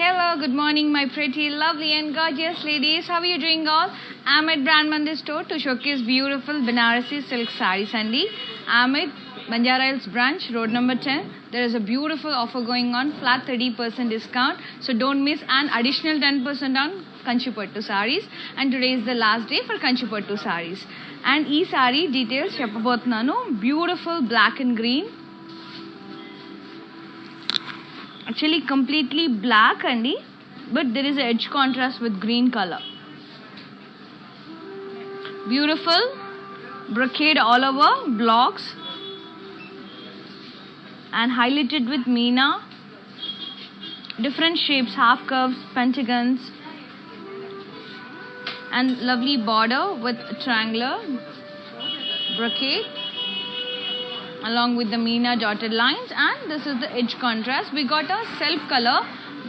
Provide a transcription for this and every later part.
Hello, good morning, my pretty, lovely, and gorgeous ladies. How are you doing all? I'm at Brand Mandir store to showcase beautiful Banarasi silk sarees. I'm at Banjara Hills branch, road number 10. There is a beautiful offer going on, flat 30% discount. So don't miss an additional 10% on Kanchipattu sarees. And today is the last day for Kanchipattu sarees. And ee saree details cheppabothunnanu. Beautiful black and green. Actually completely black but there is an edge contrast with green color. Beautiful brocade all over blocks and highlighted with Meena, different shapes, half curves, pentagons, and lovely border with triangular brocade along with the Meena dotted lines, and this is the edge contrast. We got a self color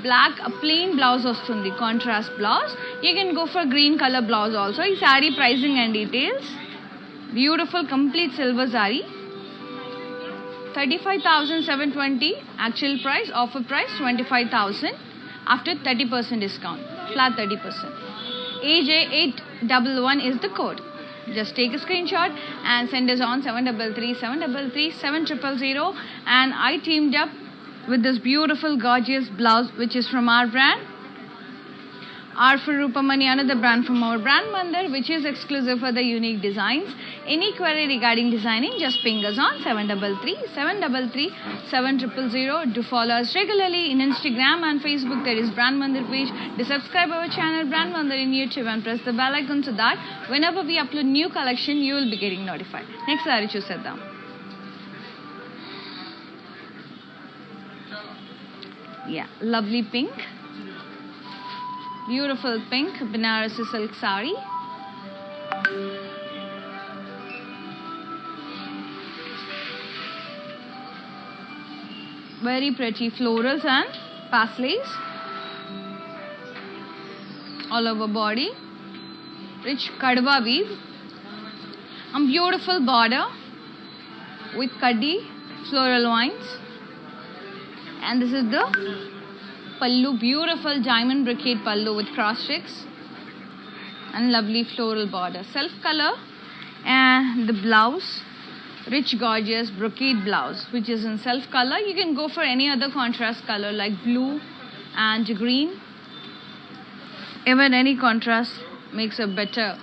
black, a plain blouse ostundi, contrast blouse. You can go for green color blouse also. This saree pricing and details. Beautiful complete silver saree. 35,720 actual price, offer price 25,000 after 30% discount, flat 30%. AJ811 is the code. Just take a screenshot and send us on 733-733-7000. And I teamed up with this beautiful gorgeous blouse which is from our brand. R for Rupamani, another brand from our brand Mandir, which is exclusive for the unique designs. Any query regarding designing, just ping us on 733-733-7000. Do follow us regularly in Instagram and Facebook. There is Brand Mandir page. Do subscribe our channel Brand Mandir in YouTube and press the bell icon so that whenever we upload new collection, you will be getting notified. Next saree chuseddam. Yeah, lovely pink. Beautiful pink Banarasi silk saree. Very pretty florals and paisleys all over body. Rich kadwa weave and beautiful border with kaddi floral lines. And this is the pallu, beautiful diamond brocade pallu with cross checks and lovely floral border. Self color, and the blouse, rich gorgeous brocade blouse which is in self color. You can go for any other contrast color like blue and green. Even any contrast makes a better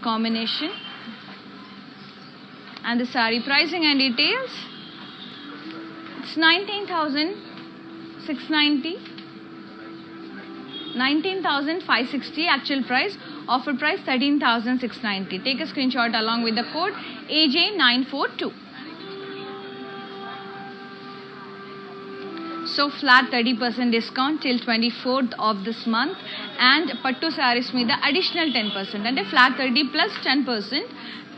combination. And the saree pricing and details, it's 19,690. 19,560 actual price, offer price 13,690. Take a screenshot along with the code AJ942. So flat 30% discount till 24th of this month, and pattu sarees meeda additional 10%, అంటే flat 30 plus 10%.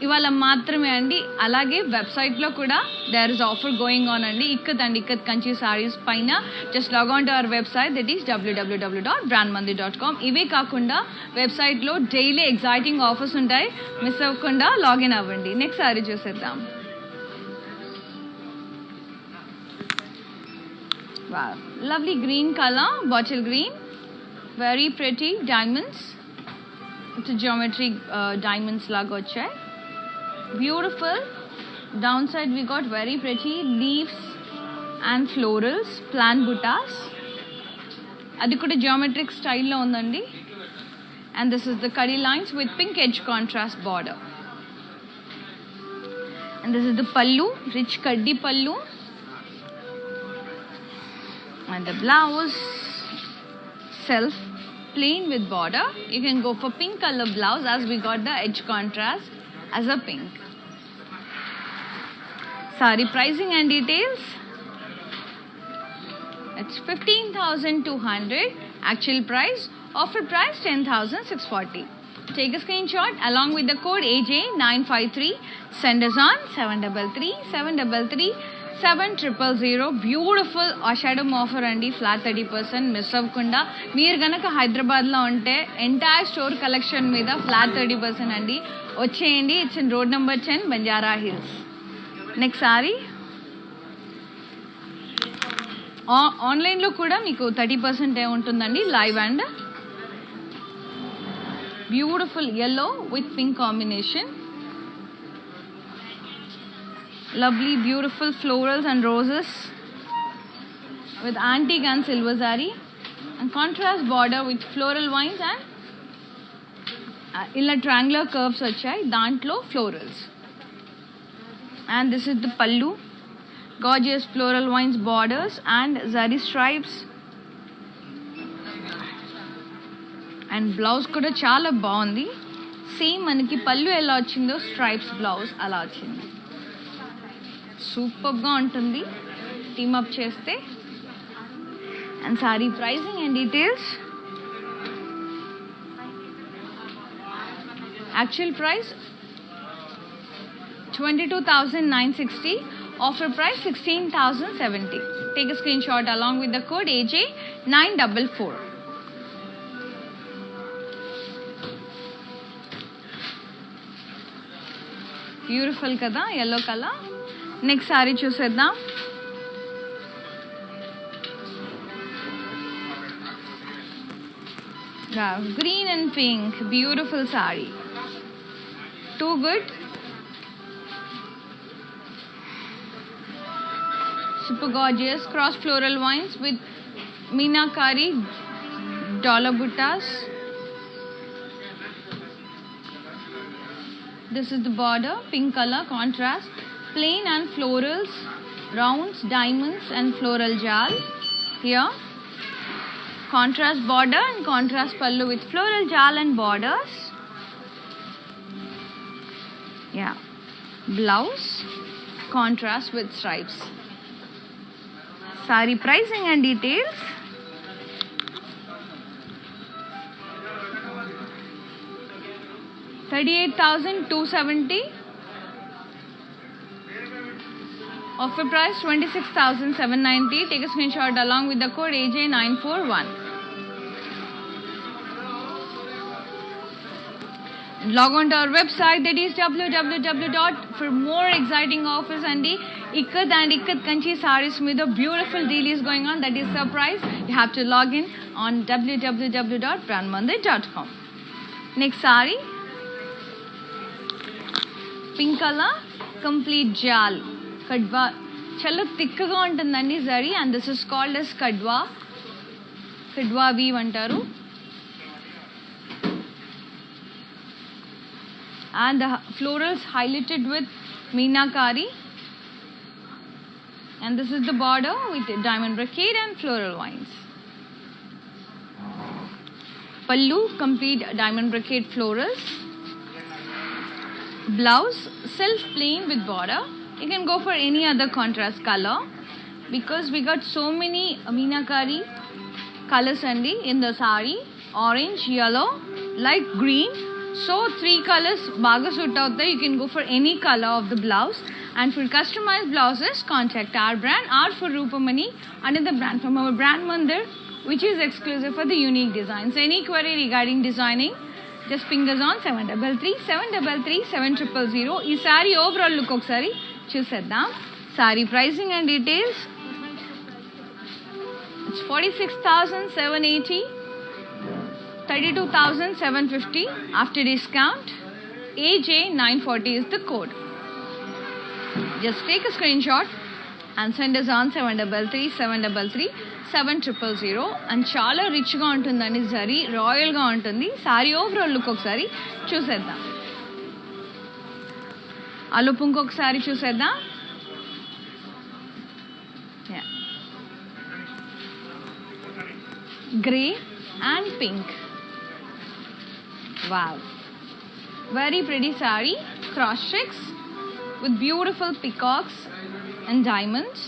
ఇవాళ మాత్రమే అండి. అలాగే వెబ్సైట్లో కూడా there is offer going on అండి. ఇక్కత్ కంచి సారీస్ పైన just log on to our website, that is www.brandmandir.com. ఇవే కాకుండా వెబ్సైట్లో డైలీ ఎగ్జైటింగ్ ఆఫర్స్ ఉంటాయి, మిస్ అవ్వకుండా లాగిన్ అవ్వండి. నెక్స్ట్ సారీ చూసేద్దాం. Wow, lovely green color, bottle green, very pretty diamonds. It's a geometry diamonds laga వచ్చాయి. Beautiful. Downside we got very pretty leaves and florals, plant buttas. అది కూడా geometric style లో ఉందండి. And this is the curry lines with pink edge contrast border. And this is the pallu, rich kaddi pallu. And the blouse, self plain with border. You can go for pink color blouse as we got the edge contrast as a pink. Saree pricing and details, it's 15,200 actual price, offer price 10,640. Take a screenshot along with the code AJ953. Send us on 733-733-7000. Beautiful Ashadham offer అండి, flat 30%. Miss అవ్వకుండా. మీరు కనుక హైదరాబాద్లో ఉంటే entire store collection మీద flat 30% అండి. వచ్చేయండి. It's in road number 10, Banjara hills. Next sari ఆన్లైన్లో కూడా మీకు 30% ఉంటుందండి live. And beautiful yellow with pink combination, lovely beautiful florals and roses with antique and silver zari and contrast border with floral vines and ఇలా triangular curves వచ్చాయి, దాంట్లో florals. And this is the pallu, gorgeous floral vines borders and zari stripes. And blouse కూడా చాలా బాగుంది. Same మనకి పళ్ళు ఎలా వచ్చిందో స్ట్రైప్స్ బ్లౌజ్ అలా వచ్చింది. సూపర్గా ఉంటుంది టీమప్ చేస్తే. And sorry pricing and details. Actual price 22,960. Offer price 16,070. Take a screenshot along with the code AJ944. Beautiful కదా ఎల్లో కలర్. నెక్స్ట్ సారీ చూసేద్దాం. Green and pink beautiful sorry, too good. Super gorgeous cross floral vines with meenakari dollar buttas. This is the border, pink color contrast, plain and florals, rounds, diamonds and floral jal. Here contrast border and contrast pallu with floral jal and borders. Yeah, blouse contrast with stripes. Saree pricing and details. $38,270. Offer price 26,790. Take a screenshot along with the code AJ941. Log on to our website, that is www. For more exciting offers and the Ikat and Ikat Kanchi sarees with a beautiful deal is going on. That is surprise. You have to log in on www.brandmandir.com. Next saree, pink colour complete jaal kadwa, చాలా థిక్గా ఉంటుందండి zari. And this is called as kadwa, kadwa weave అంటారు. And the florals highlighted with meenakari, and this is the border with diamond brocade and floral vines. Pallu complete diamond brocade florals. Blouse self plain with border. You can go for any other contrast color because we got so many meenakari colors in the saree: orange, yellow, light green. So 3 colors baga suit out there. You can go for any color of the blouse. And for customized blouses, contact our brand, R for Rupamani, another brand from our brand Mandir, which is exclusive for the unique designs. Any query regarding designing, just ping us on 733-733-7000. Ee saree overall look okkari chuseddam. Saree pricing and details. It's 46,780. 32,750 after discount. AJ940 is the code. Just take a screenshot and send us on 733-733-7000. and చాలా రిచ్గా ఉంటుందండి జరీ, రాయల్గా ఉంటుంది sorry. Overall look ఒకసారి చూసేద్దాం. ఆ look ఇంకొకసారి చూసేద్దాం. Grey and pink. Wow, very pretty saree, cross checks with beautiful peacocks and diamonds.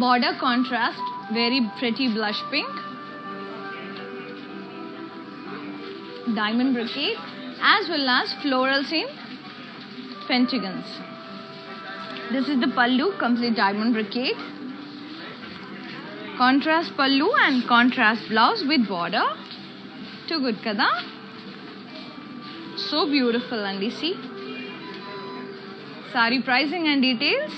Border contrast, very pretty blush pink, diamond brocade, as well as florals in pentagons. This is the pallu, comes with diamond brocade. Contrast pallu and contrast blouse with border. Too good kada? So beautiful andi. See? Saree pricing and details.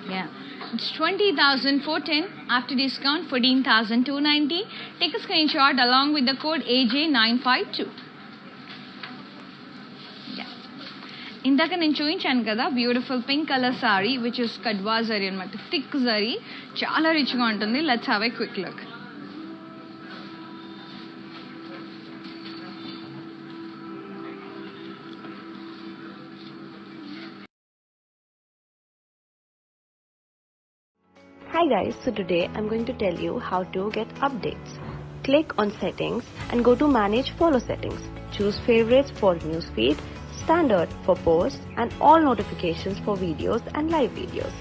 Yeah. It's 20,410 after discount 14,290. Take a screenshot along with the code AJ952. Yeah. ఇందాక నేను చూపించాను కదా beautiful pink colour saree which is kadwa zari అనమాట. Thick zari చాలా రిచ్గా ఉంటుంది. Let's have a quick look. Hi guys, so today I'm going to tell you how to get updates. Click on settings and go to manage follow settings. Choose favorites for newsfeed, standard for posts and all notifications for videos and live videos.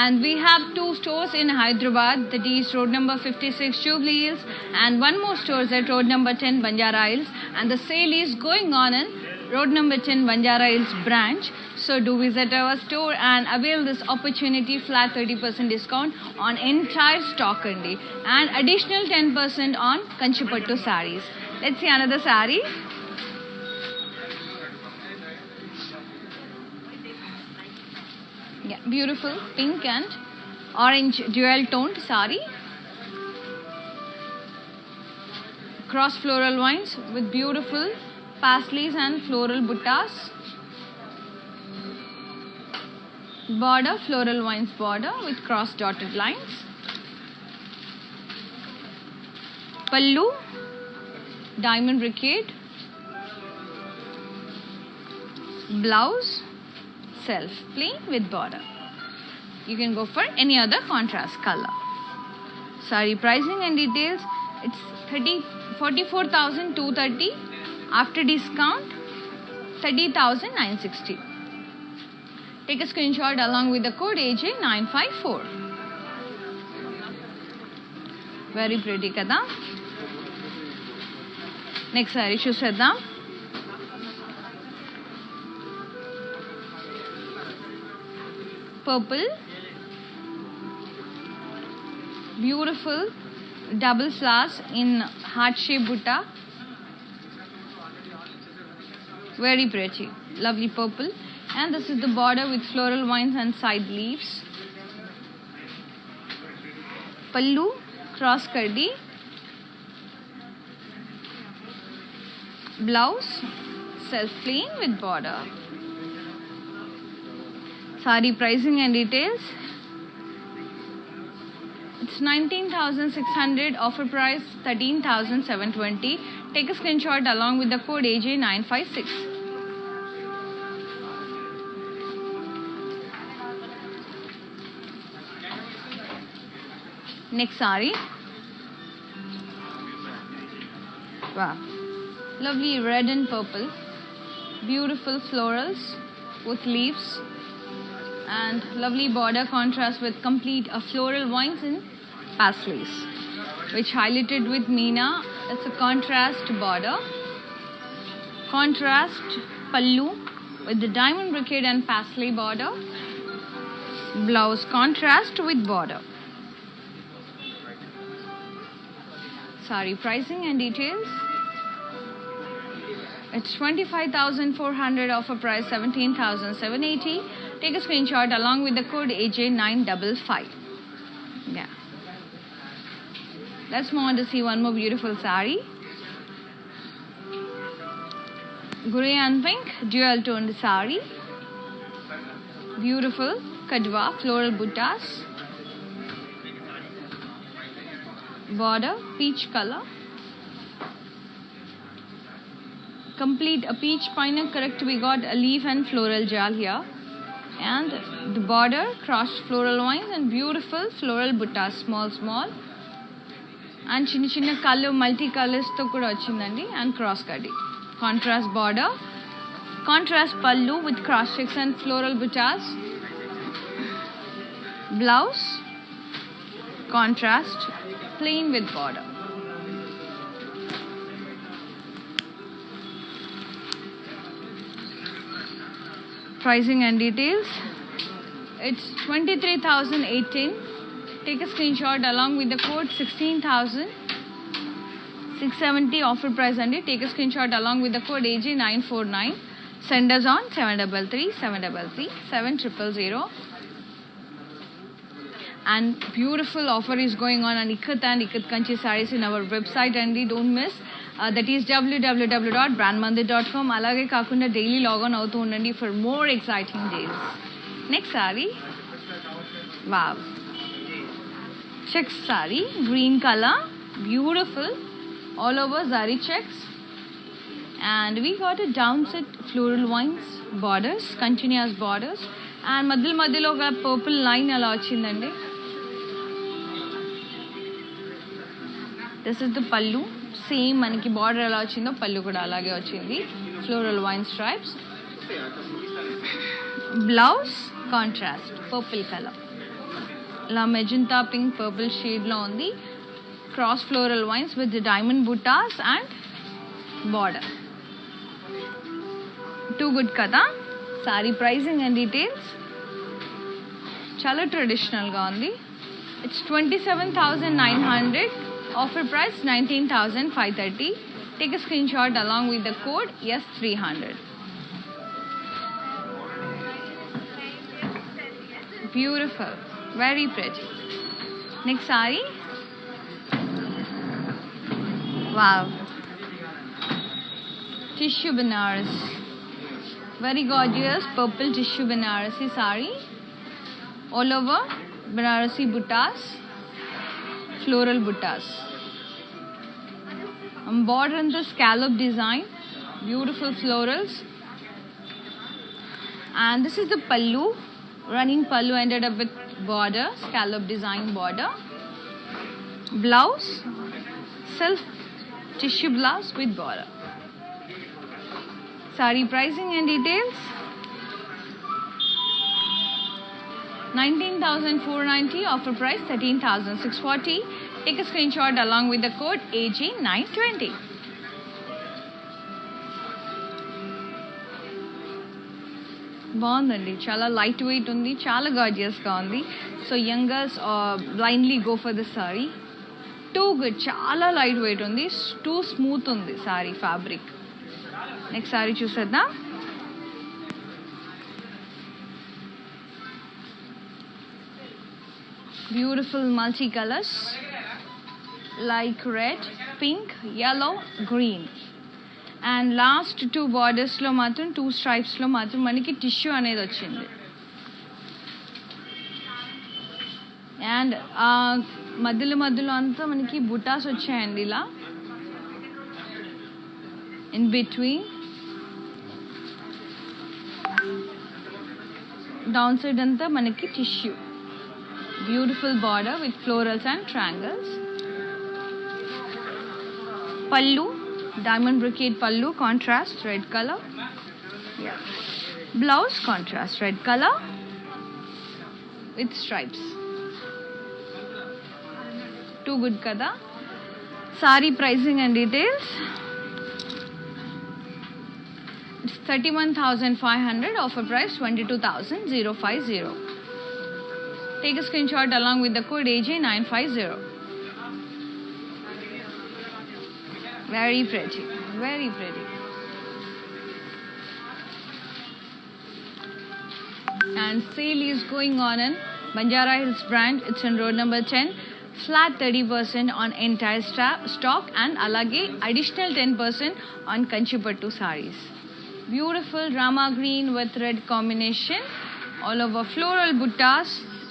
And we have 2 stores in Hyderabad, that is road number 56 Jubilee Hills, and one more store is at road number 10 Banjara Hills, and the sale is going on in road number 10 Banjara Hills branch. So do visit our store and avail this opportunity, flat 30% discount on entire stock andi, and additional 10% on Kanchipattu sarees. Let's see another saree. Yeah, beautiful pink and orange dual toned saree. Cross floral lines with beautiful paisleys and floral buttas. Border, floral lines border with cross dotted lines. Pallu, diamond brocade. Blouse, self plain with border. You can go for any other contrast color. Saree pricing and details. It's 44,230 after discount 30,960. Take a screenshot along with the code AJ954. Very pretty kada. Next saree చూసేద్దాం. Purple, beautiful double flowers in heart shape butta, very pretty, lovely purple, and this is the border with floral vines and side leaves. Pallu, cross kardi, blouse, self plain with border. Saree pricing and details. It's 19,600, offer price 13,720. Take a screenshot along with the code AJ956. Next saree. Wow, lovely red and purple, beautiful florals with leaves and lovely border contrast with complete floral vines in paisleys, which highlighted with Meena. It's a contrast border, contrast pallu with the diamond brocade and paisley border, blouse contrast with border. Saree pricing and details. It's 25,400, offer price 17,780. Take a screenshot along with the code AJ955. Yeah. Let's move on to see one more beautiful saree. Grey and pink dual toned saree. Beautiful kadwa floral buttas. Border peach color. Complete a peach pine, correct, we got a leaf and floral jal here, and the border cross floral lines and beautiful floral buttas, small and chinna color multi colors to kuda vachindandi, and cross kadi contrast border Contrast pallu with cross checks and floral buttas. Blouse, contrast, plain with border. Pricing and details. It's 23,018. Take a screenshot along with the code 16,670 offer price and take a screenshot along with the code AG949. Send us on 733 733 7000. And beautiful offer is going on Ikat and Ikat Kanchi sarees in our website and don't miss. That is www.brandmandir.com. Alage kakunda daily log on avutu undandi for more exciting deals. Next saree. Wow. Checks saree, green color, beautiful, all over zari checks. And we got a downset floral vines borders, continuous borders. And madhilo oka purple line ala vachindandi. This is the pallu. Same maniki border ala vachindo pallu kuda alage vachindi. Floral vine stripes. Blouse contrast purple color. La magenta pink purple shade lo undi. Cross floral vines with the diamond buttas and border. Too good kada. Saree pricing and details. Chala traditional ga undi. It's 27,900. Offer price 19,530. Take a screenshot along with the code S300. Beautiful, very pretty. Next saree. Wow. Tissue Banaras. Very gorgeous purple tissue Banarasi saree. All over Banarasi buttas. Floral buttas. Border in the scallop design. Beautiful florals. And this is the pallu. Running pallu ended up with border, scallop design border. Blouse, self tissue blouse with border. Saree pricing and details. 19,490. Offer price 13,640. Take a screenshot along with the code AG920. బాగుందండి, చాలా light weight ఉంది, చాలా గార్జియస్గా ఉంది. So young girls blindly go for this saree. Too good, చాలా light weight ఉంది, too smooth ఉంది saree fabric. Next sorry చూసేద్దాం. Beautiful multi colours like red, pink, yellow, green. And last two బార్డర్స్లో మాత్రం, టూ స్ట్రైప్స్లో మాత్రం మనకి టిష్యూ అనేది వచ్చింది. అండ్ మధ్యలో అంతా మనకి బుటాస్ వచ్చాయండి ఇలా ఇన్ బిట్వీన్. డౌన్ సైడ్ అంతా మనకి tissue. Beautiful border with florals and triangles. పల్లు, diamond brocade pallu, contrast red color. Yeah. Blouse contrast red color with stripes. Too good kada. Saree pricing and details. It's 31,500. Offer price 22,050. Take a screenshot along with the code AJ950. Very pretty, very pretty. And sale is going on in Banjara Hills brand. It's on road number 10. Flat 30% on entire stock and alage additional 10% on Kanchipattu sarees. Beautiful rama green with red combination. All over floral buttas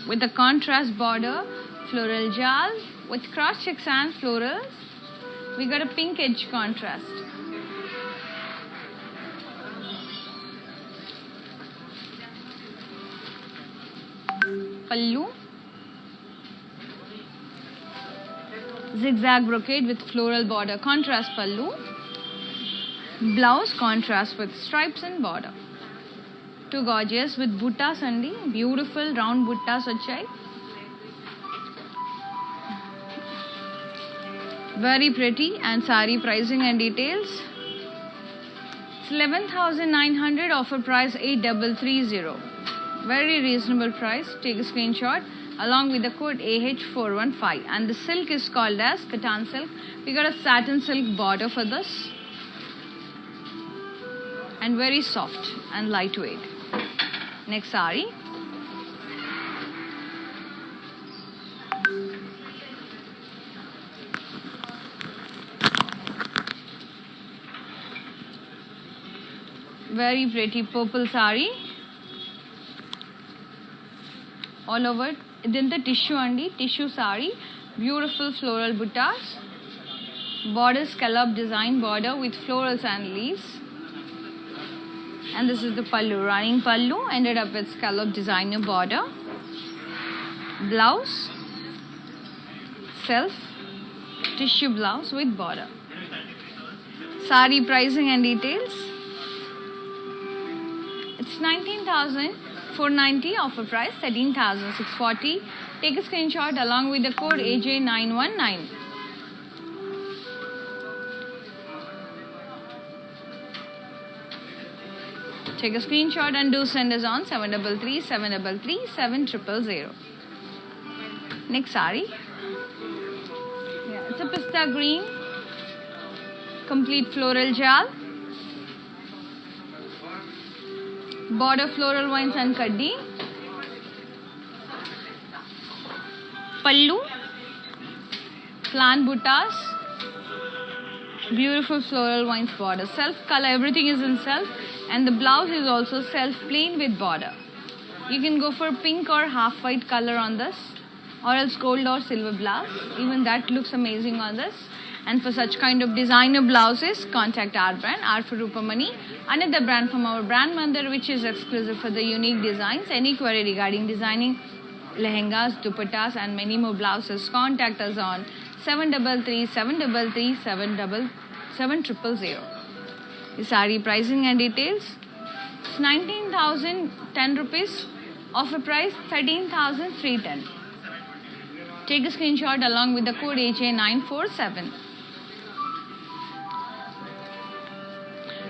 with a contrast border. Floral jal with cross checks and florals. We got a pink edge contrast. Pallu. Zigzag brocade with floral border. Contrast pallu. Blouse contrast with stripes and border. Too gorgeous with buttas andi. Beautiful round buttas vachai. Very pretty. And sari pricing and details. It's 11,900, offer price 8,330. Very reasonable price. Take a screenshot along with the code AH415. And the silk is called as Katan silk. We got a satin silk border for this. And very soft and lightweight. Next sari. Very pretty purple sari. All over. Then the tissue andi. Tissue sari. Beautiful floral buttas. Border scallop design border with florals and leaves. And this is the pallu. Running pallu. Ended up with scallop designer border. Blouse. Self. Tissue blouse with border. Sari pricing and details. It's 19,490, offer price 13,640. Take a screenshot along with the code AJ919. Take a screenshot and do send us on 733 733 7000. Next sari. Yeah, it's a pista green. Complete floral jal. Border floral vines and kaddi. Pallu. Plant buttas. Beautiful floral vines border. Self color, everything is in self. And the blouse is also self plain with border. You can go for pink or half white color on this. Or else gold or silver blouse. Even that looks amazing on this. And for such kind of designer blouses, contact our brand, R for Rupamani, another brand from our brand Mandir, which is exclusive for the unique designs. Any query regarding designing lehengas, dupattas and many more blouses, contact us on 733 733 7000. The sari pricing and details. It's 19,010 rupees. Offer price 13,310. Take a screenshot along with the code AJ947.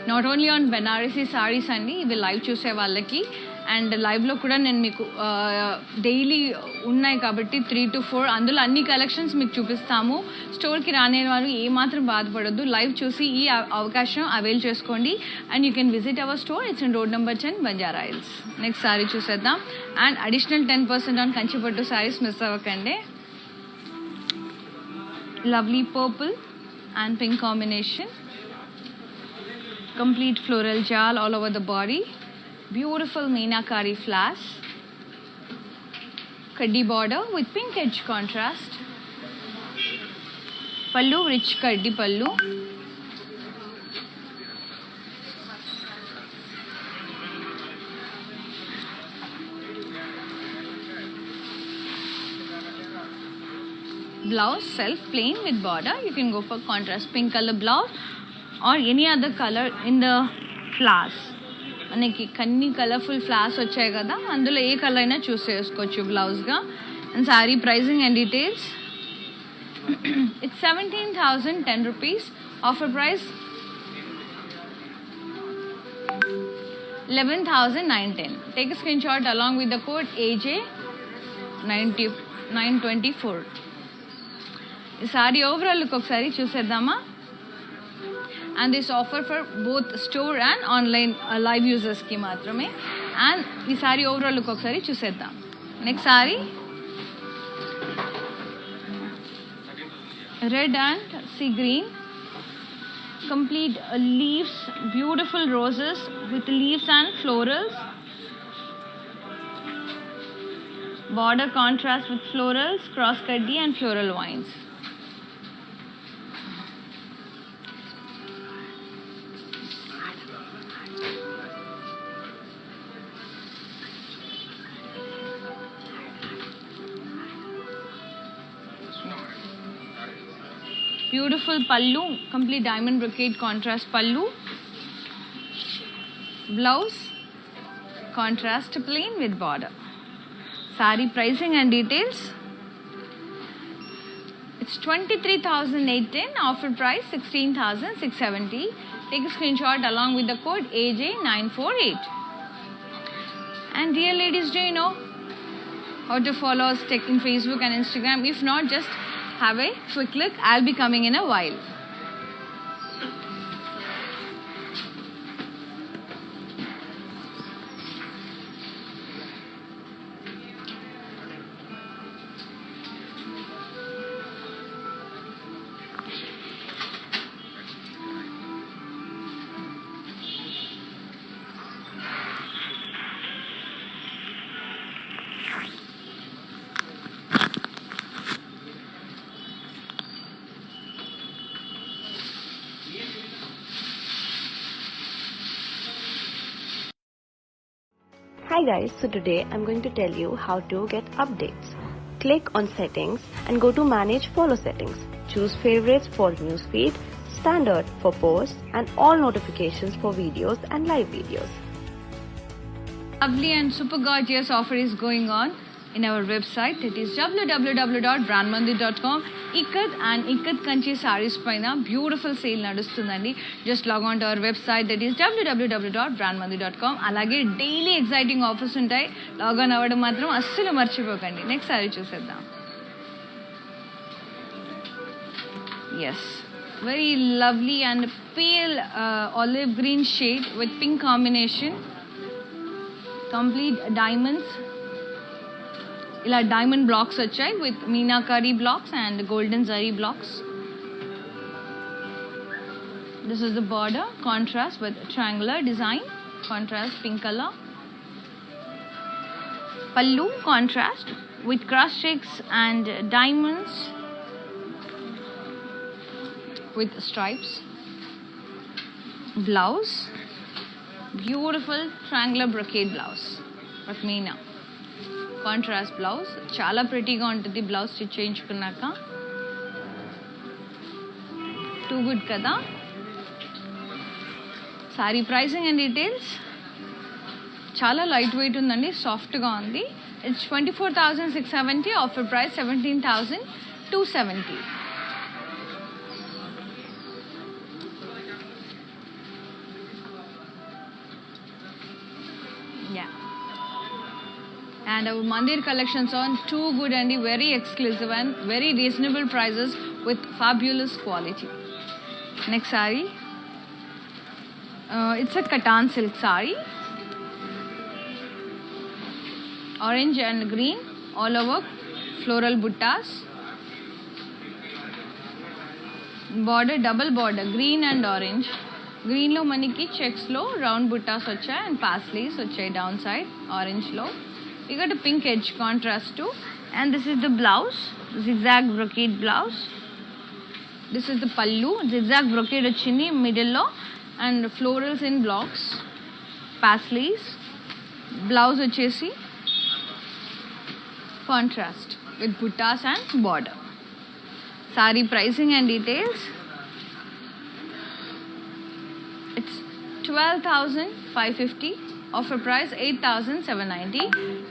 Not only on Banarasi sarees andi, ivi live chuse vallaki and live lo kuda nenu meeku daily unnai kabatti 3 to 4 అందులో అన్ని collections మీకు చూపిస్తాము. Store కి రానే వారు ఏ మాత్రం బాధపడొద్దు, live చూసి ఈ అవకాశం అవైల్ చేసుకోండి. And you can visit our store. It's in road number 10 Banjara hills. Next sorry చూసేద్దాం. And additional 10% on Kanchipattu sarees miss అవ్వకండి. Lovely purple and pink combination. Complete floral jal all over the body. Beautiful meenakari flash. Kaddi border with pink edge contrast. Pallu, rich kaddi pallu. Blouse self plain with border. You can go for contrast pink color blouse or any other color in the flowers. మనకి కన్ని colourful flowers వచ్చాయి కదా, అందులో ఏ colour అయినా choose చేసుకోవచ్చు బ్లౌజ్గా. And saree pricing and details. It's 17,010 rupees. Offer price 11,910. Take a screen shot along with the code AJ924. ఈ saree overall look ఒకసారి చూసేద్దామా. And this offer for both store and online live యూజర్స్కి మాత్రమే. అండ్ ఈ saree overall look ఒకసారి చూసేద్దాం. Next saree red and sea green. Complete leaves, beautiful roses with leaves and florals. Border contrast with florals, cross kaddi and floral vines. Beautiful pallu, complete diamond brocade contrast pallu blouse, contrast plain with border. Saree pricing and details. It's 23,810, offer price 16,670. Take a screenshot along with the code AJ948. And dear ladies, do you know how to follow us in Facebook and Instagram? If not, just have a quick look. I'll be coming in a while. Hi guys, so today I'm going to tell you how to get updates. Click on settings and go to manage follow settings. Choose favorites for newsfeed, standard for posts and all notifications for videos and live videos. Lovely and super gorgeous offer is going on in our website. It is www.brandmandir.com. Ikat and Ikat Kanchi sarees paina beautiful sale nadustundandi. Just log on to our website, that is www.brandmandir.com. Alage daily exciting offers untai. Log on avadam matram assalu marchipokandi. Next saree chuseddam. Yes, very lovely and pale olive green shade with pink combination. Complete diamonds. ఇలా diamond blocks వచ్చాయి with meenakari blocks and golden zari blocks. This is the border, contrast with triangular design, contrast pink color. Pallu, contrast with cross checks and diamonds with stripes. Blouse, beautiful triangular brocade blouse with meena. Contrast blouse చాలా ప్రెటీగా ఉంటుంది blouse stitch చేయించుకున్నాక. Too good కదా. Sorry pricing and details. చాలా light wait ఉందండి, సాఫ్ట్గా ఉంది. It's 24,670, offer price 17,270. And our Mandir collections on too good and very exclusive and very reasonable prices with fabulous quality. Next saree, it's a Katan silk saree, orange and green all over, floral buttas, border double border, green and orange. Green lo maniki checks lo round buttas vachai and paisleys vachai downside. Orange lo we got a pink edge contrast too, and this is the blouse, zigzag brocade blouse. This is the pallu, zigzag brocade ochindi middle lo and florals in blocks, paisleys. Blouse vachesi contrast with buttas and border. Saree pricing and details. It's 12,550. Offer price 8,790.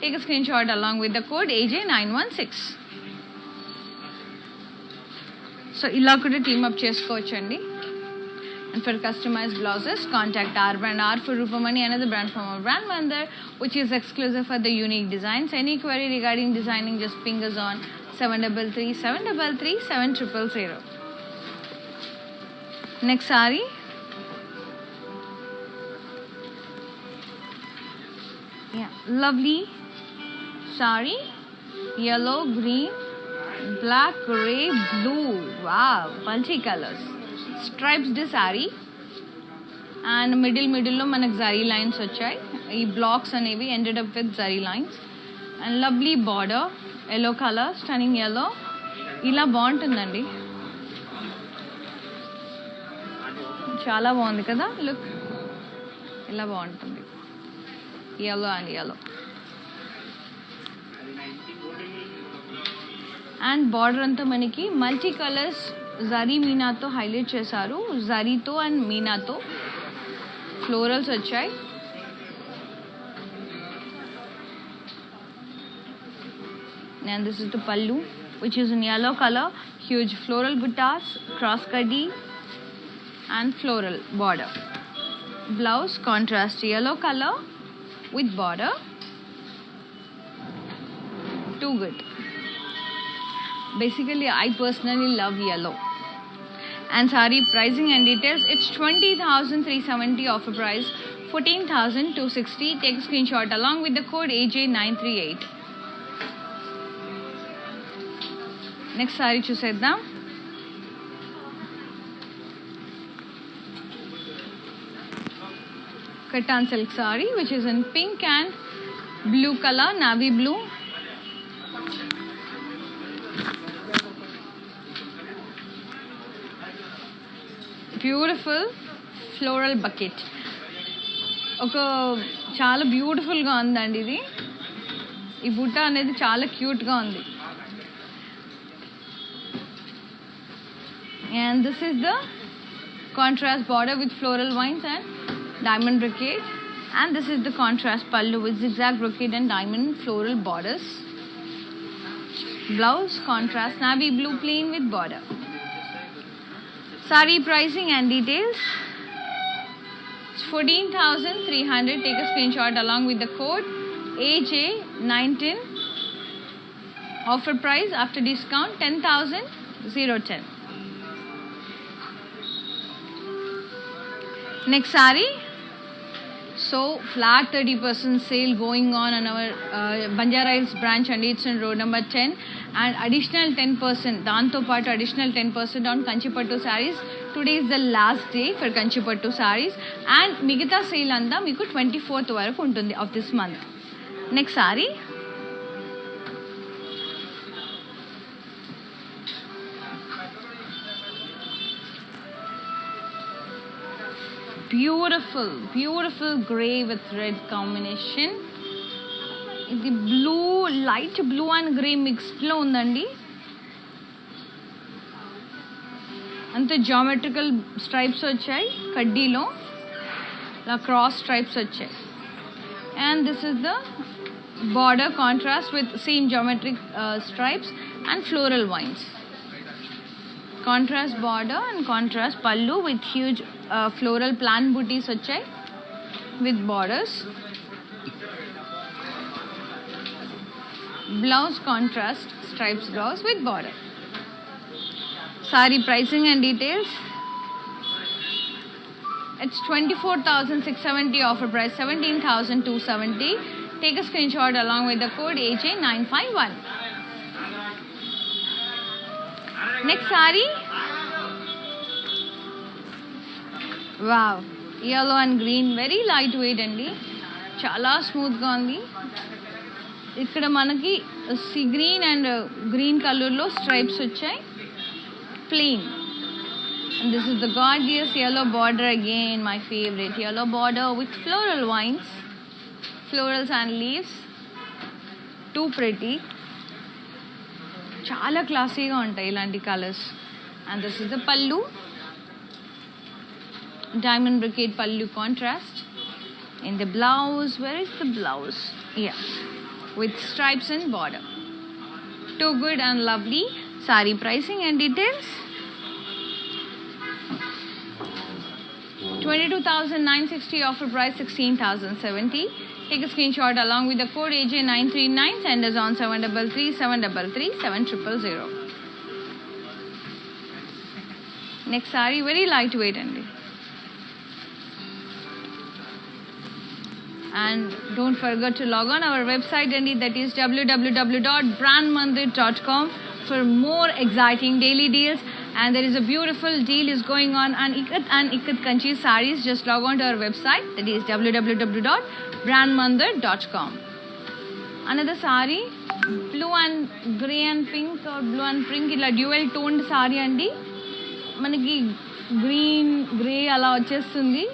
Take a screenshot along with the code AJ916. So ఇలా కూడా team up చేసుకోవచ్చండి. And for customized blouses, contact our brand R for Rupamani, another brand from our brand Mandir, which is exclusive for the unique designs. Any query regarding designing, just ping us on 733 733 7000. Next saree. Yeah, lovely saree, yellow, green, black, grey, blue. Wow, multi colors. Stripes the saree, and middle lo manak zari lines vachai. Ee blocks anevi ended up with zari lines, and lovely border, yellow color, stunning yellow. Ila బాగుంటుందండి, చాలా బాగుంది కదా. Look, ఇలా బాగుంటుంది. Yellow and yellow. And border anta maniki multi colors zari meena to highlight chesaru. Zari to and meena to florals vachai. And this is the pallu, which is in yellow color, huge floral buttas, cross kaddi and floral border. Blouse contrast yellow color with border. Too good. Basically, I personally love yellow. And saree pricing and details, it's 20,370 offer price, 14,260. Take a screenshot along with the code AJ938. Next saree చూసేద్దాం. Kattan silk saree, which is in pink and blue color, navy blue. Beautiful floral bucket. ఒక చాలా బ్యూటిఫుల్గా ఉందండి ఇది. ఈ బుట్ట అనేది చాలా క్యూట్గా ఉంది. And this is the contrast border with floral vines and diamond brocade, and this is the contrast pallu with zigzag brocade and diamond floral borders. Blouse contrast navy blue plain with border. Saree pricing and details, it's 14,300. Take a screenshot along with the code AJ910. Offer price after discount 10,010. Next saree. So flat 30% sale going on our Banjara Hills branch, and it's in road number 10, and additional 10%, దాంతో పాటు additional 10% on Kanchipattu sarees. Today is the last day for Kanchipattu sarees, and మిగతా sale అంతా మీకు 24th వరకు ఉంటుంది of this month. Next saree. Beautiful grey with red combination. ఇది blue, light blue and grey మిక్స్డ్లో ఉందండి. అంతే జామెట్రికల్ స్ట్రైప్స్ వచ్చాయి కడ్డీలో, ఇలా క్రాస్ స్ట్రైప్స్ వచ్చాయి. And this is the border contrast with same geometric stripes and floral vines. Contrast border and contrast pallu with huge floral plant booties వచ్చాయి with borders. Blouse contrast stripes blouse with border. Saree pricing and details, it's 24,670. Offer price 17,270. Take a screenshot along with the code AJ951. Next saree. Wow, yellow and green, very lightweight అండి, చాలా స్మూత్గా ఉంది. ఇక్కడ మనకి sea green and green కలర్లో stripes వచ్చాయి, plain. And this is the gorgeous yellow border again, my favorite yellow border with floral vines, florals and leaves. Too pretty. చాలా క్లాసీగా ఉంటాయి ఇలాంటి colours. And this is the పల్లు, diamond brocade pallu contrast. In the blouse, where is the blouse? Yeah, with stripes and border. Too good and lovely. Saree pricing and details, 22,960. Offer price 16,070. Take a screenshot along with the code AJ939. Send us on 733 733 7000. Next saree, very lightweight andi. And don't forget to log on our website andi, that is www.brandmandir.com for more exciting daily deals. And there is a beautiful deal is going on Ikat and Ikat Kanchi sarees. Just log on to our website, that is www.brandmandir.com. Another saree, blue and grey and pink, or blue and pink, ila dual toned saree andi. మనకి green grey అలా వచ్చేస్తుంది.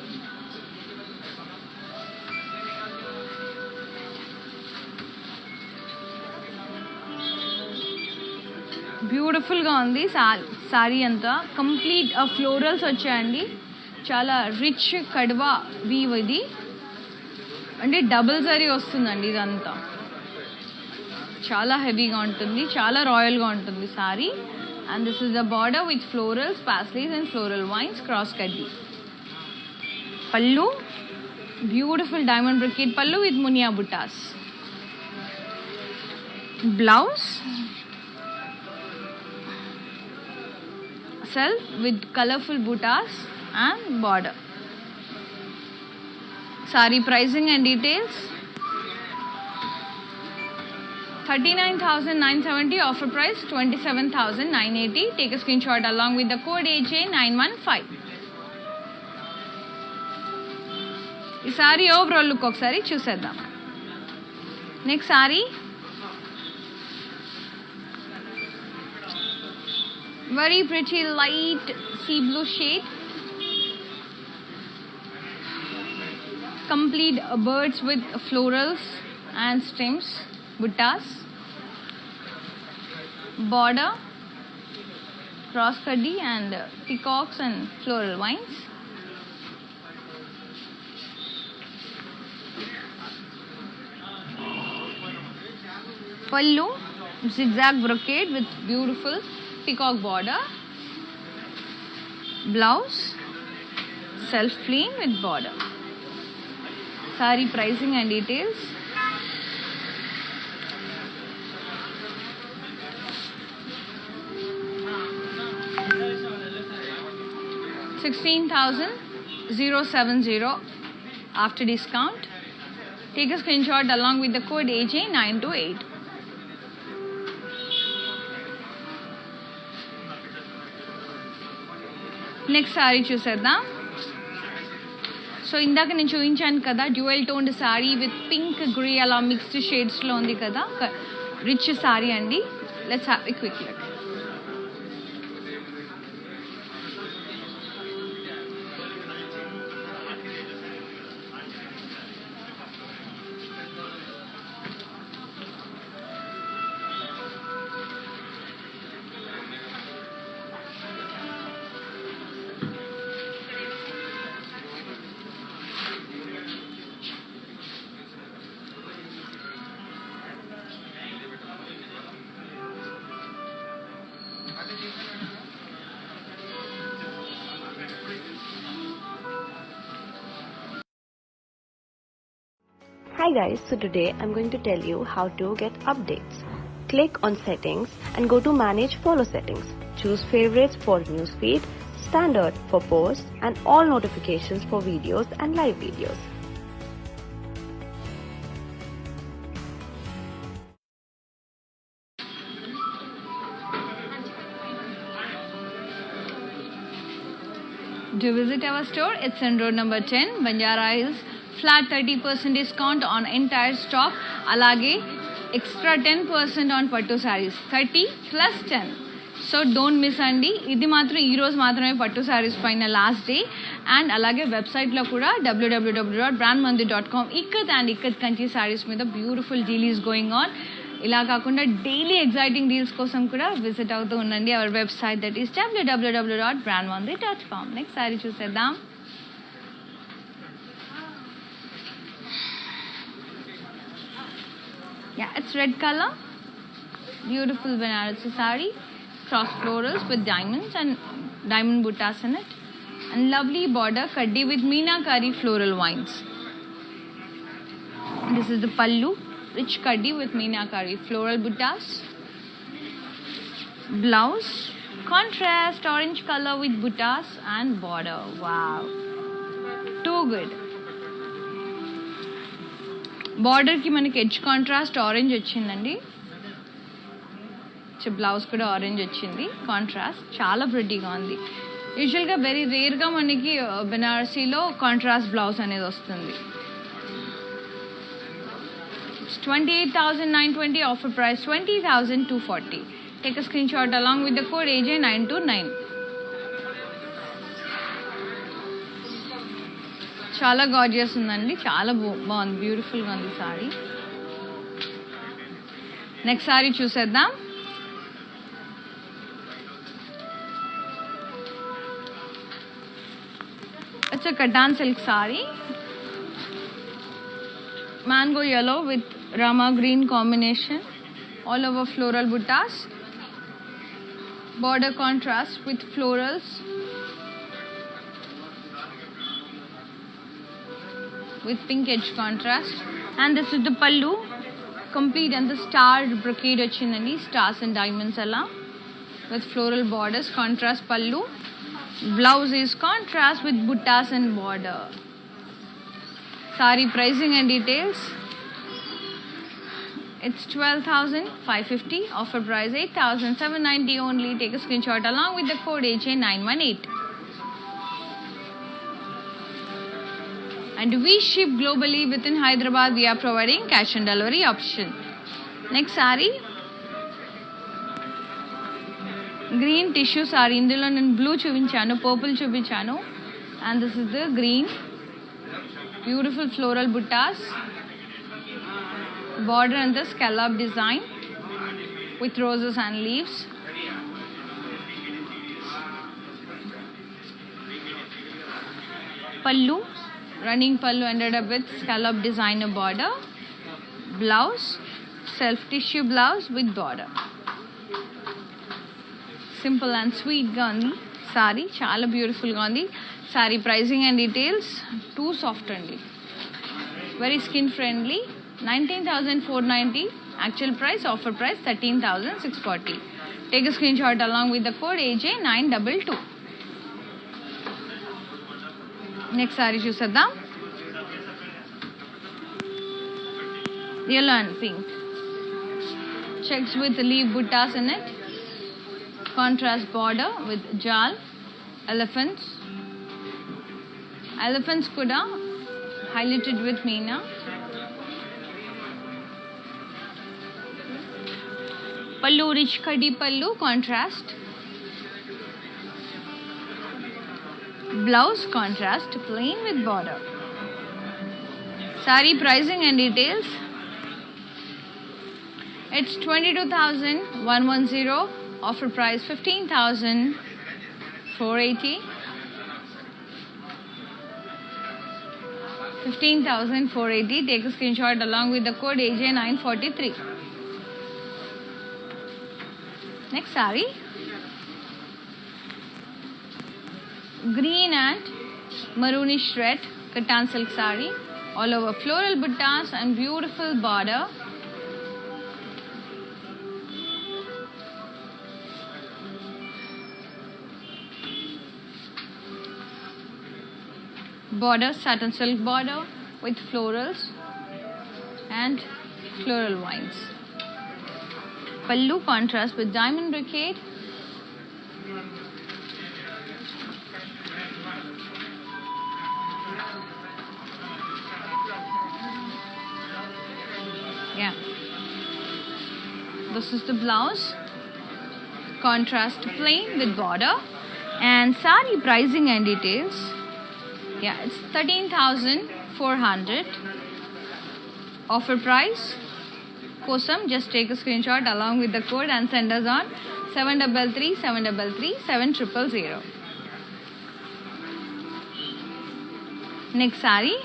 బ్యూటిఫుల్గా ఉంది sorry అంతా. Complete florals వచ్చాయండి, చాలా rich కడ్వా weave ఇది, అంటే డబుల్ జరీ వస్తుందండి ఇదంతా. చాలా హెవీగా ఉంటుంది, చాలా రాయల్గా ఉంటుంది sari. And this is the border with florals, paisleys and floral vines, cross కడ్డీ. Pallu beautiful diamond brocade pallu with muniya butas. Blouse self with colorful buttas and border. Sari pricing and details: 39,970, offer price 27,980. Take a screenshot along with the code AJ915. ఈ saree overall look ఒకసారి చూసేద్దాం. Next sorry very pretty light sea blue shade, complete birds with florals and stems, buttas, border, cross kaddi and peacocks and floral vines. Pallu zigzag brocade with beautiful peacock border. Blouse self plain with border. Sari pricing and details: 16,070 after discount. Take a screenshot along with the code AJ928. Next sorry చూసేద్దాం. So ఇందాక నేను చూపించాను కదా dual toned sorry with pink grey అలా mixed షేడ్స్లో ఉంది కదా, rich sorry అండి. Let's have a quick look. Hi guys, so today I'm going to tell you how to get updates. Click on settings and go to manage follow settings. Choose favorites for newsfeed, standard for posts and all notifications for videos and live videos. To visit our store, it's in road number 10, Banjara Hills. Flat 30% discount on entire stock. Alage extra 10% on pattu sarees. 30 plus 10. So don't miss andi. Idi matram ee roju matrame pattu sarees paina last day. And alage website lo kuda www.brandmandir.com ikkat and ikkat kanchi sarees meeda beautiful deal is going on. ఇలా కాకుండా daily exciting deals కోసం కూడా visit అవుతూ ఉండండి hour website, that is www.brandmandir.com. Next sorry చూసేద్దాం. Yeah, it's red color. Beautiful Banarasi saree. Cross florals with diamonds and diamond buttas in it. And lovely border kaddi with meenakari floral vines. This is the pallu. Rich kaddi with meenakari floral buttas. Blouse. Contrast orange color with buttas and border. Wow. Too good. బార్డర్కి మనకి edge contrast orange వచ్చిందండి. Blouse కూడా orange వచ్చింది, contrast చాలా ప్రిటీగా ఉంది. యూజువల్గా very రేర్గా మనకి బెనారసీలో కాంట్రాస్ట్ బ్లౌజ్ అనేది వస్తుంది. 28,920, offer price 20,240. Take a screenshot along with the code AJ929. చాలా గార్జియస్ ఉందండి, చాలా బాగుంది, బ్యూటిఫుల్గా ఉంది సారీ. నెక్స్ట్ సారీ చూసేద్దాం. It's a katan silk saree, mango yellow with rama green combination, all over floral buttas. Border contrast with florals, with pink edge contrast. And this is the pallu, complete and the starred brocade ochindandi, stars and diamonds alla with floral borders, contrast pallu. Blouse is contrast with buttas and border. Saree pricing and details. It's 12,550. Offer price 8,790 only. Take a screenshot along with the code AJ918. And we ship globally within Hyderabad. We are providing cash and delivery option. Next saree. Green tissue saree. Indulo nenu blue chuvinchanu, purple chuvinchanu. And this is the green. Beautiful floral buttas. Border and the scallop design with roses and leaves. Pallu, running pallu ended up with scallop designer border. Blouse, self tissue blouse with border. Simple and sweet ga undi saree, chaala beautiful ga undi. Saree pricing and details, too soft andi, very skin friendly. 19,490 actual price, offer price 13,640. Take a screenshot along with the code AJ922. Next saree chuseddam. Yellow and pink, checks with leaf buttas in it. Contrast border with jal, elephants kuda highlighted with meena. Pallu, rich khadi pallu, contrast. Blouse contrast, plain with border. Saree pricing and details. It's 22,110. Offer price 15,480. 15,480. Take a screenshot along with the code AJ943. Next saree. Green and maroonish red kattan silk saree. All over floral buttas and beautiful border. Border, satin silk border with florals and floral vines. Pallu contrast with diamond brocade. Yeah. This is the blouse. Contrast plain with border. And saree pricing and details. Yeah, it's 13,400. Offer price kosam, just take a screenshot along with the code and send us on 733 733 7000. Next saree.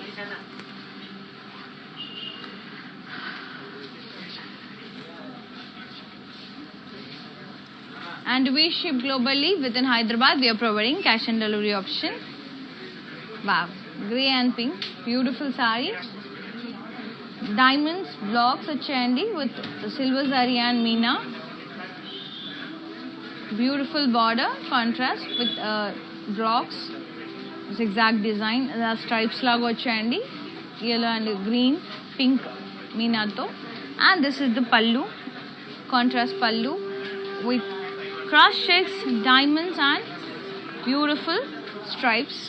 And we ship globally within Hyderabad. We are providing cash and delivery option. Wow, grey and pink, beautiful saree. Diamonds blocks వచ్చేయండి with silver zari and meena. Beautiful border contrast with blocks, zigzag design, stripes laga వచ్చేయండి, yellow and green, pink meena to. And this is the pallu, contrast pallu with cross checks, diamonds and beautiful stripes.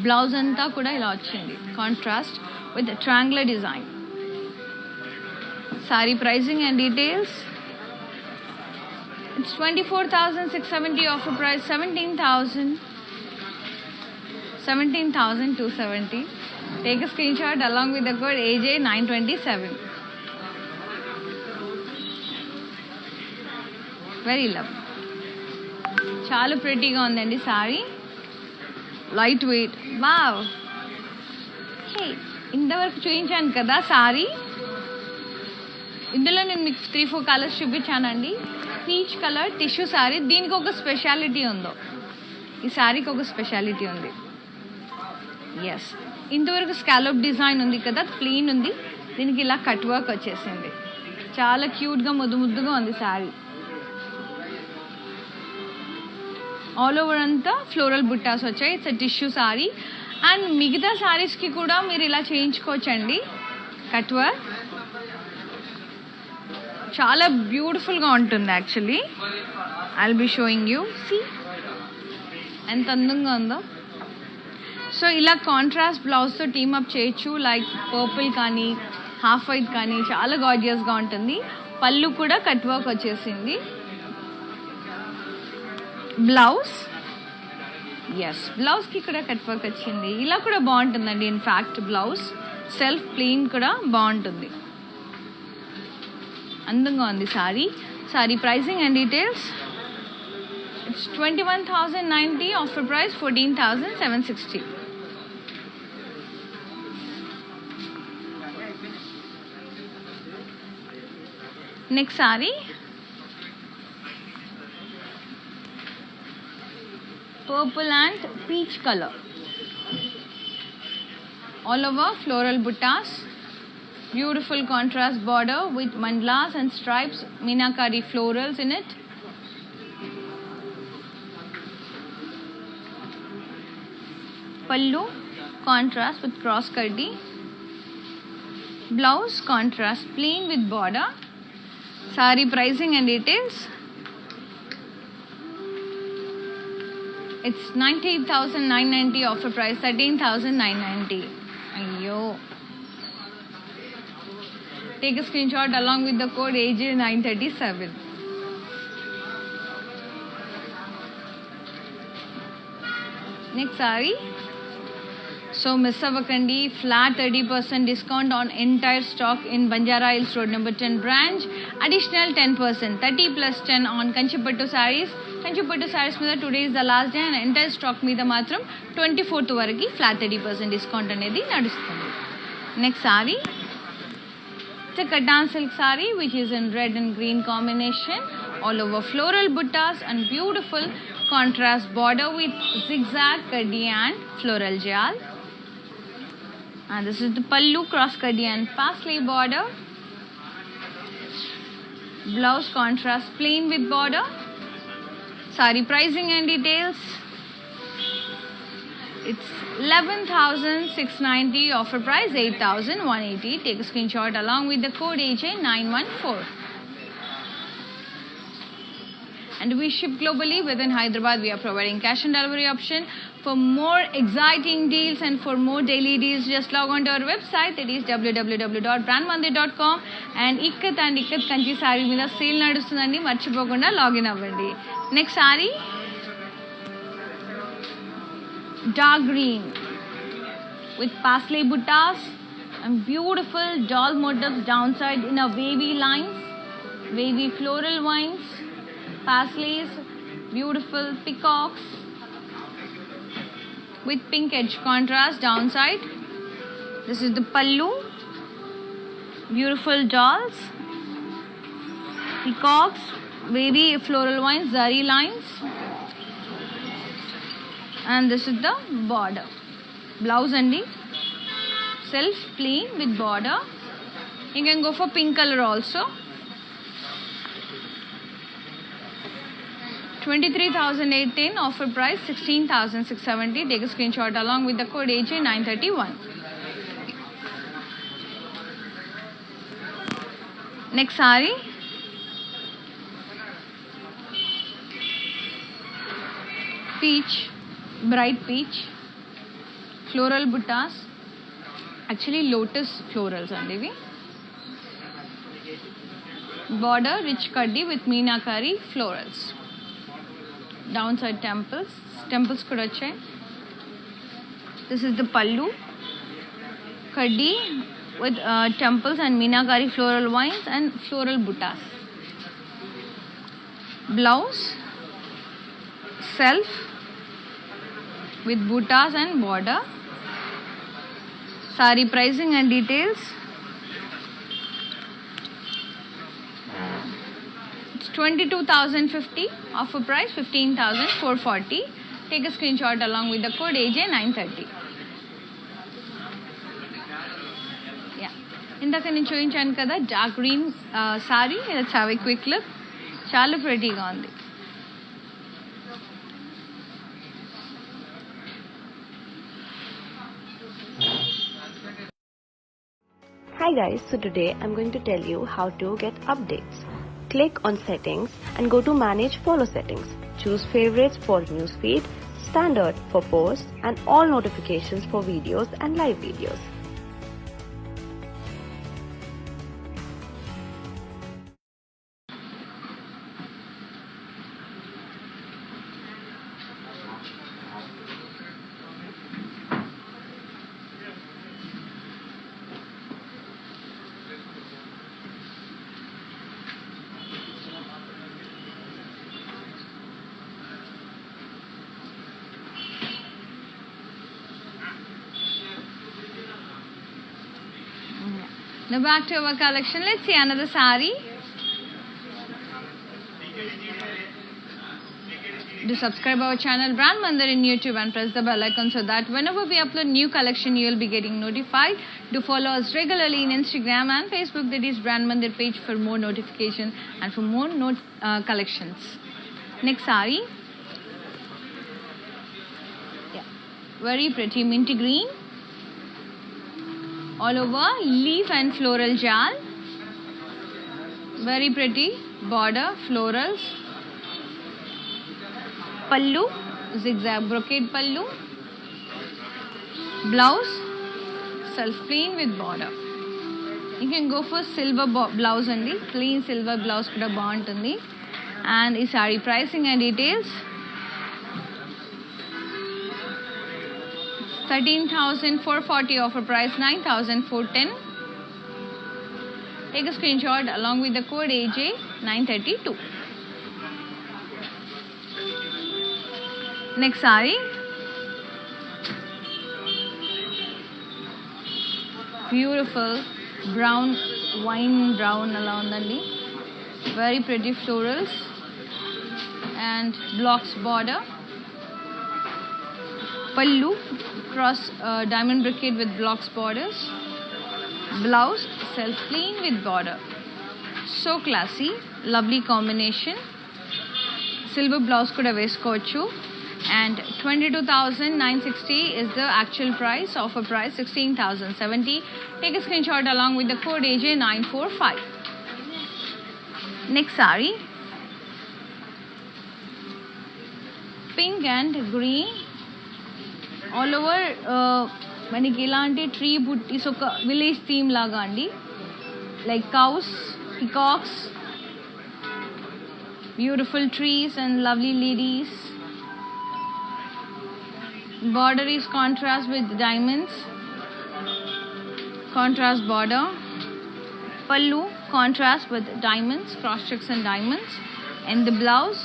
Blouse anta kuda ila vachindi, contrast with a triangular design. Saree pricing and details. It's 24,670. Offer price 17,270. Take a screenshot along with the code AJ927. Very lovely. Chaala pretty ga undandi saree. Lightweight. Wow. Hey, ఇంతవరకు చూపించాను కదా sorry. ఇందులో నేను మీకు 3-4 colours చూపించానండి. Peach colour tissue saree. దీనికి ఒక speciality ఉందో, ఈ శారీకి ఒక స్పెషాలిటీ ఉంది. ఎస్, ఇంతవరకు స్కాలప్ డిజైన్ ఉంది కదా, ప్లెయిన్ ఉంది. దీనికి ఇలా కట్ వర్క్ వచ్చేసింది. చాలా క్యూట్గా ముద్దుగా ఉంది శారీ. ఆల్ ఓవర్ అంతా ఫ్లోరల్ బుట్టాస్ వచ్చాయి. It's tissue sari. అండ్ మిగతా శారీస్కి కూడా మీరు ఇలా చేయించుకోవచ్చండి కట్ వర్క్. చాలా బ్యూటిఫుల్గా ఉంటుంది actually. I will be showing you. See ఎంత అందంగా ఉందో. సో ఇలా కాంట్రాస్ట్ బ్లౌజ్తో టీమప్ చేయొచ్చు. లైక్ పర్పుల్ కానీ హాఫ్ వైట్ కానీ చాలా గార్జియస్గా ఉంటుంది. పళ్ళు కూడా కట్ వర్క్ వచ్చేసింది. బ్లౌజ్, ఎస్, బ్లౌజ్కి కూడా కట్ వర్క్ వచ్చింది. ఇలా కూడా బాగుంటుందండి. ఇన్ఫ్యాక్ట్ బ్లౌజ్ సెల్ఫ్ ప్లెయిన్ కూడా బాగుంటుంది. అందంగా ఉంది sorry. Sorry pricing and details. It's 21,090. Offer price 14,760. Next sorry purple and peach color. All over floral buttas. Beautiful contrast border with mandalas and stripes, meenakari florals in it. Pallu contrast with cross curdy. Blouse contrast plain with border. Saree pricing and details. It's 19,990. Offer price 13,990. Ayyo. Take a screenshot along with the code AJ937. Next saree. So miss avakandi, flat 30% discount on entire stock in Banjara Hills Road number 10 branch. Additional 10%, 30 plus 10 on Kanchipattu sarees. Kanchipattu sarees మీద today is the last day and entire stock మీద మాత్రం 24th వరకు flat 30% discount అనేది నడుస్తుంది. Next saree. It's a Katan silk saree which is in red and green combination. All over floral buttas and beautiful contrast border with zigzag, kaddi and floral jal. And this is the pallu, cross kaddi and parsley border. Blouse contrast plain with border. Saree pricing and details. It's 11,690. Offer price 8,180. Take a screenshot along with the code AJ914. And we ship globally. Within Hyderabad, we are providing cash on delivery option. For more exciting deals and for more daily deals, just log on to our website. That is www.brandmandir.com. And Ikkat and Ikkat Kanchi saree మీద sale నడుస్తుందండి, మర్చిపోకుండా login అవ్వండి. Next sorry dark green with parsley buttas and beautiful doll motifs downside in a wavy lines, wavy floral vines, parsleys, beautiful peacocks with pink edge contrast downside. This is the pallu. Beautiful dolls, peacocks, wavy floral vines, zari lines. And this is the border. Blouse andi self plain with border. You can go for pink color also. 23,810. Offer price 16,670. Take a screenshot along with the code AJ931. Next saree. Peach, bright peach, floral buttas. Actually lotus florals andi ivi. Border rich kaddi with meenakari florals. Downside temples kuda vachai. This is the pallu, kaddi with temples and meenakari floral vines and floral buttas. Blouse self with buttas and border. Saree pricing and details. It's 22,050. Offer price 15,440. Take a screenshot along with the code AJ930. Yeah. ఇందాక నేను చూపించాను కదా dark green sorry. Let's have a quick look. చాలా ప్రెటీగా ఉంది. Hi guys, so today I'm going to tell you how to get updates. Click on settings and go to manage follow settings. Choose favorites for newsfeed, standard for posts and all notifications for videos and live videos. Now back to our collection. Let's see another sari. Do subscribe our channel Brand Mandir in YouTube and press the bell icon so that whenever we upload new collection you will be getting notified. Do follow us regularly in Instagram and Facebook, that is Brand Mandir page, for more notification and for more collections. Next sari. Yeah. Very pretty minty green. All over leaf and floral jal. Very pretty border, florals. Pallu, zigzag brocade pallu. Blouse, self plain with border. You can go for silver blouse only. Plain silver blouse kuda baaguntundi. And ee saree pricing and details. 13,440 offer price 9,410. Take a screenshot along with the code AJ932. Next saree. Beautiful brown, wine brown ala undandi. Very pretty florals and blocks border. Pallu, cross diamond brocade with blocks borders. Blouse, self plain with border. So classy, lovely combination. Silver blouse kuda veskochu. And 22,960 is the actual price. Offer price 16,070. Take a screenshot along with the code AJ945. Next saree. Pink and green. All over మనకి ఇలాంటి tree బుట్టీస్ ఒక village theme లాగా అండి. Like cows, peacocks, beautiful trees and lovely ladies. Border is contrast with diamonds. Contrast border. Pallu, contrast with diamonds, cross checks and diamonds. And the blouse,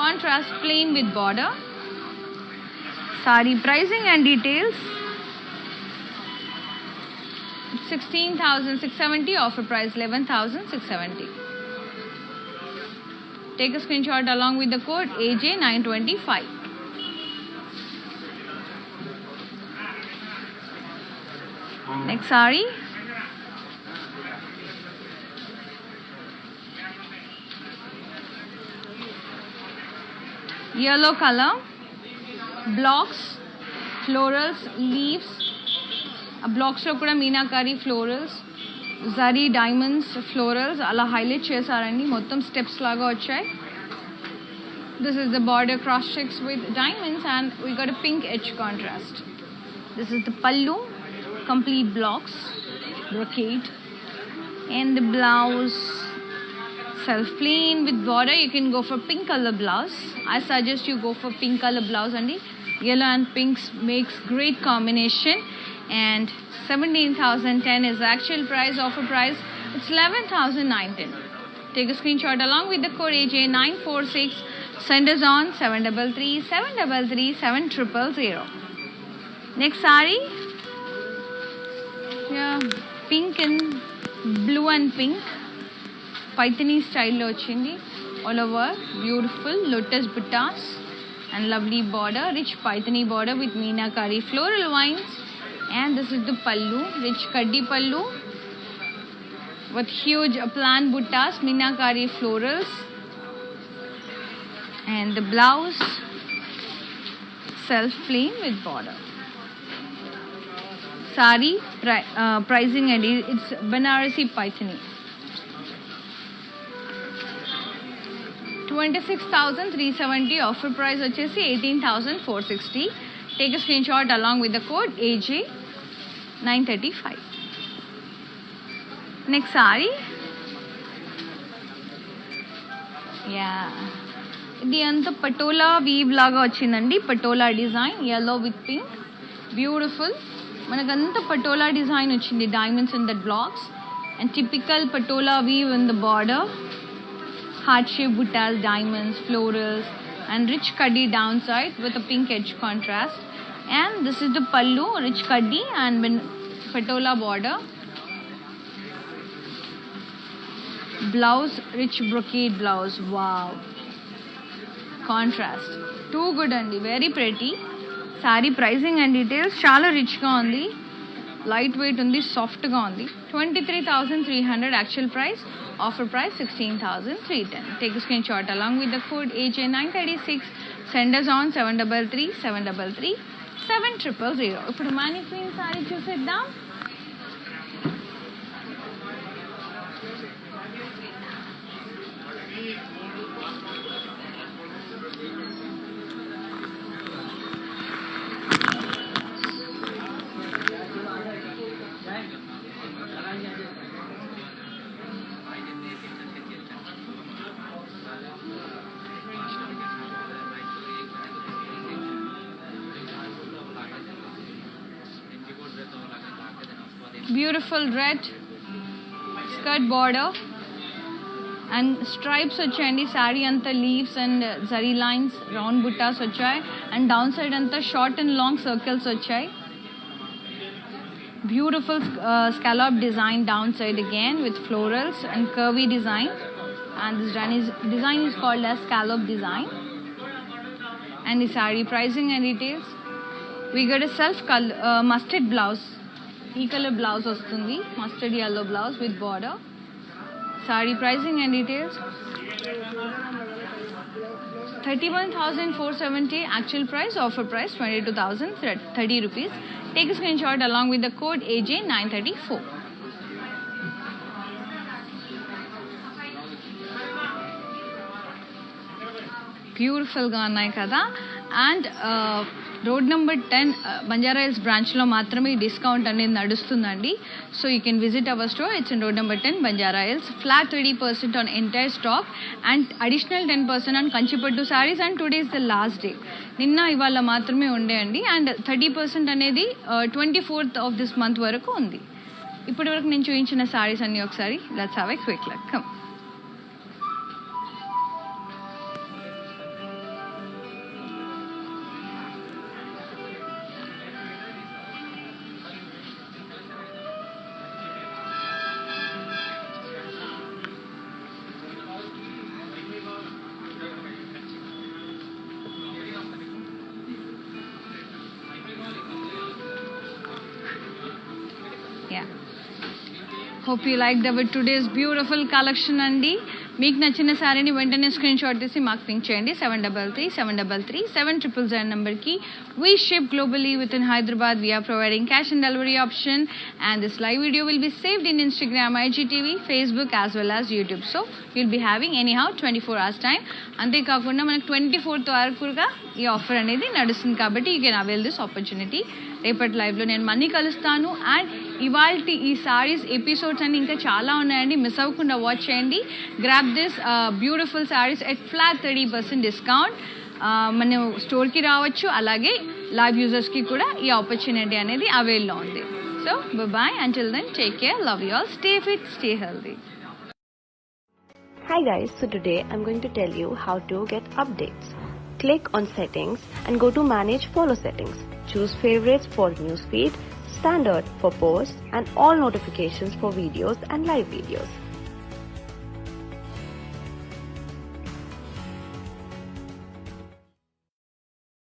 contrast plain with border. Sari pricing and details. 16,670. Offer price 11,670. Take a screenshot along with the code AJ925. Next saree. Yellow color. Blocks, florals, leaves. Blocks lo kuda meenakari florals, zari diamonds, florals ala highlight chesarandi. Mottam steps laga vachayi. This is the border, cross checks with diamonds, and we got a pink edge contrast. This is the pallu, complete blocks, brocade, and the blouse, self plain with border. You can go for pink color blouse. I suggest you go for pink color blouse only. Yellow and pinks makes great combination. And 17,010 is the actual price. Offer price it's 11,910. Take a screenshot along with the code AJ946. Send us on 733-733-7000. Next saree. Yeah, pink and blue and pink. Paithani style lo ochindi. all over, beautiful lotus buttas and lovely border, rich paithani border with meenakari floral lines. And this is the pallu, rich kaddi pallu with huge plant buttas, meenakari florals. And the blouse, self plain with border. Sari pricing and it's Banarasi Paithani. 26,370, offer price vachesi 18,460. Take a screenshot along with the code AJ935. Next sari. Yeah. ఇది అంతా patola weave లాగా వచ్చిందండి. Patola design yellow with pink, beautiful. మనకంతా patola design వచ్చింది, diamonds in the blocks and typical patola weave in the border, heart shape buttas, diamonds, florals and rich kaddi downside with a pink edge contrast. And this is the pallu, rich kaddi and patola border. Blouse, rich brocade blouse. Wow, contrast too good andi, very pretty. Saree pricing and details చాలా rich గా ఉంది, light weight ఉంది, soft గా ఉంది. 23,300 actual price, offer price 16,310. Take screen shot along with the code AJ936. Send us on 7333737000. ఇప్పుడు mannequin sorry చూసేద్దాం. Beautiful red skirt border and stripes వచ్చాయండి. శారీ అంతా leaves and zari lines, round buttas వచ్చాయి అండ్ డౌన్ సైడ్ అంతా short and long circles వచ్చాయి. Beautiful scallop design downside again with florals and curvy design, and this design is called as scallop design. And the saree pricing and details, we got a self mustard blouse, e color blouse vastundi, mustard yellow blouse with border. Saree pricing and details, 31,470 actual price, offer price 22,030 rupees. Take a screenshot along with the code AJ934. Beautiful ga unnai kada. And road number 10 Banjara Hills బ్రాంచ్లో మాత్రమే ఈ discount అనేది నడుస్తుందండి. So you can visit our store. It's in road number 10 Banjara Hills. Flat 30% on entire stock and additional 10% on Kanchipattu sarees. And today is the last day, నిన్న ఇవాళ మాత్రమే ఉండే అండి. అండ్ 30% అనేది 24th ఆఫ్ దిస్ మంత్ వరకు ఉంది. ఇప్పటి వరకు నేను చూపించిన శారీస్ అన్నీ ఒకసారి let's have a quick look. Come. Hope you liked our today's beautiful collection అండి. మీకు నచ్చిన శారీని వెంటనే స్క్రీన్ షాట్ తీసి మాకు పింక్ చేయండి. 73333700 నెంబర్కి. We ship globally within Hyderabad. We are providing cash and delivery option, and this live video will be saved in Instagram, IGTV, Facebook as well as YouTube. So you'll be having anyhow 24 hours time. అంతేకాకుండా మనకు 24th వరకుగా ఈ offer అనేది నడుస్తుంది కాబట్టి you can avail this opportunity. రేపటి లైవ్లో నేను మళ్ళీ కలుస్తాను. అండ్ ఇవాళ ఈ సారీస్ ఎపిసోడ్స్ అన్ని ఇంకా చాలా ఉన్నాయండి, మిస్ అవ్వకుండా వాచ్ చేయండి. Grab this beautiful saris at flat 30% discount. మన స్టోర్కి రావచ్చు, అలాగే లైవ్ యూజర్స్కి కూడా ఈ ఆపర్చునిటీ అనేది అవైల్లో ఉంది. So bye, until then take care, love you all, stay fit, stay healthy. Hi guys, so today I'm going to tell you how to get updates. Click on settings and go to manage follow settings. Choose favorites for newsfeed, standard for posts and all notifications for videos and live videos.